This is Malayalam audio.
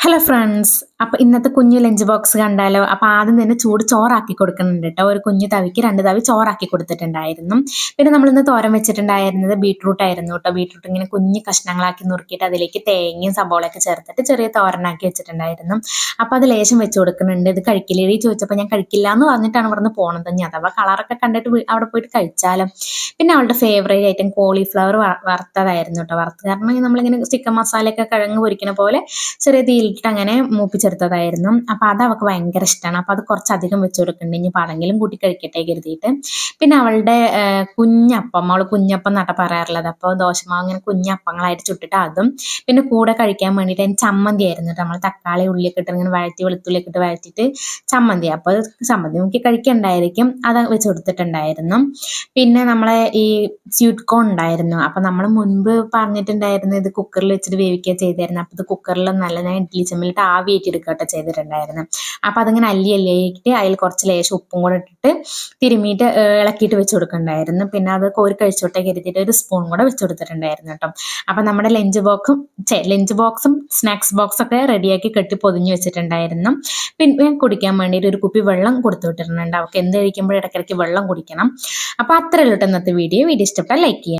Hello friends. അപ്പോൾ ഇന്നത്തെ കുഞ്ഞു ലഞ്ച് ബോക്സ് കണ്ടാലോ? അപ്പോൾ ആദ്യം തന്നെ ചൂട് ചോറാക്കി കൊടുക്കുന്നുണ്ട് കേട്ടോ. ഒരു കുഞ്ഞു തവിക്ക് 2 തവി ചോറാക്കി കൊടുത്തിട്ടുണ്ടായിരുന്നു. പിന്നെ നമ്മളിന്ന് തോരൻ വെച്ചിട്ടുണ്ടായിരുന്നത് ബീട്രൂട്ട് ആയിരുന്നു കേട്ടോ. ബീട്രൂട്ട് ഇങ്ങനെ കുഞ്ഞു കഷ്ണങ്ങളാക്കി നുറുക്കിയിട്ട് അതിലേക്ക് തേങ്ങയും സബോളയൊക്കെ ചേർത്തിട്ട് ചെറിയ തോരനാക്കി വെച്ചിട്ടുണ്ടായിരുന്നു. അപ്പോൾ അത് ലേശം വെച്ച് കൊടുക്കുന്നുണ്ട്. ഇത് കഴിക്കില്ലേ ചോദിച്ചപ്പോൾ ഞാൻ കഴിക്കില്ല എന്ന് പറഞ്ഞിട്ടാണ് ഇവിടുന്ന് പോണത്. ഇനി അഥവാ കളറൊക്കെ കണ്ടിട്ട് അവിടെ പോയിട്ട് കഴിച്ചാലും. പിന്നെ അവളുടെ ഫേവറേറ്റ് ഐറ്റം കോളിഫ്ലവർ വറുത്തതായിരുന്നു കേട്ടോ. വറുത്ത് കാരണം നമ്മളിങ്ങനെ ചിക്കൻ മസാലയൊക്കെ കിഴങ്ങ് പൊരിക്കുന്ന പോലെ ചെറിയ തീയിലിട്ട് അങ്ങനെ മൂപ്പിച്ചെടുത്തതായിരുന്നു. അപ്പോൾ അത് അവൾക്ക് ഭയങ്കര ഇഷ്ടമാണ്. അപ്പോൾ അത് കുറച്ചധികം വെച്ച് കൊടുക്കുന്നുണ്ട്. ഇനി പഴങ്കിലും കൂട്ടി കഴിക്കട്ടെ കരുതിയിട്ട്. പിന്നെ അവളുടെ കുഞ്ഞപ്പം, അവൾ കുഞ്ഞപ്പം എന്നാട്ടോ പറയാറുള്ളത്. അപ്പോൾ ദോശമാവ് ഇങ്ങനെ കുഞ്ഞപ്പങ്ങളായിട്ട് ചുട്ടിട്ട് അതും പിന്നെ കൂടെ കഴിക്കാൻ വേണ്ടിയിട്ട് അതിന് ചമ്മന്തി ആയിരുന്നു കേട്ടോ. നമ്മൾ തക്കാളി ഉള്ളിയൊക്കെ ഇട്ട് ഇങ്ങനെ വഴറ്റി വെളുത്തുള്ളിയൊക്കെ ഇട്ട് വഴറ്റിയിട്ട് ചമ്മന്തി. അപ്പോൾ ചമ്മന്തി നോക്കി കഴിക്കണ്ടായിരിക്കും, അത് വെച്ച് കൊടുത്തിട്ടുണ്ടായിരുന്നു. പിന്നെ നമ്മളെ ഈ സ്വീറ്റ് കോൺ ഉണ്ടായിരുന്നു. അപ്പോൾ നമ്മൾ മുൻപ് പറഞ്ഞിട്ടുണ്ടായിരുന്നു ഇത് കുക്കറിൽ വെച്ചിട്ട് വേവിക്കുക ചെയ്തായിരുന്നു. അപ്പോൾ ഇത് കുക്കറിൽ നല്ല ഞാൻ ഇഡ്ഡലി ചെമ്പിലിട്ട് ആവിയേറ്റി എടുക്കട്ടെ ചെയ്തിട്ടുണ്ടായിരുന്നു. അപ്പോൾ അതിങ്ങനെ അല്ലിയിട്ട് അതിൽ കുറച്ച് ലേശം ഉപ്പും കൂടെ ഇട്ടിട്ട് തിരുമ്മിയിട്ട് ഇളക്കിയിട്ട് വെച്ച് കൊടുക്കണ്ടായിരുന്നു. പിന്നെ അത് കോരി കഴിച്ചോട്ടെ കരുതിയിട്ട് ഒരു സ്പൂൺ കൂടെ വെച്ച് കൊടുത്തിട്ടുണ്ടായിരുന്നു കേട്ടോ. അപ്പോൾ നമ്മുടെ ലഞ്ച് ബോക്സും സ്നാക്സ് ബോക്സൊക്കെ റെഡിയാക്കി കെട്ടി പൊതിഞ്ഞ് വെച്ചിട്ടുണ്ടായിരുന്നു. പിന്നെ കുടിക്കാൻ വേണ്ടിയിട്ട് ഒരു കുപ്പി വെള്ളം കൊടുത്തു വിട്ടിട്ടുണ്ട്. അവർക്ക് എന്ത് കഴിക്കുമ്പോഴും ഇടയ്ക്കിടയ്ക്ക് വെള്ളം കുടിക്കണം. അപ്പോൾ അത്രയേ ഉള്ളൂ ഇന്നത്തെ വീഡിയോ ഇഷ്ടപ്പെട്ടാൽ ലൈക്ക് ചെയ്യുക.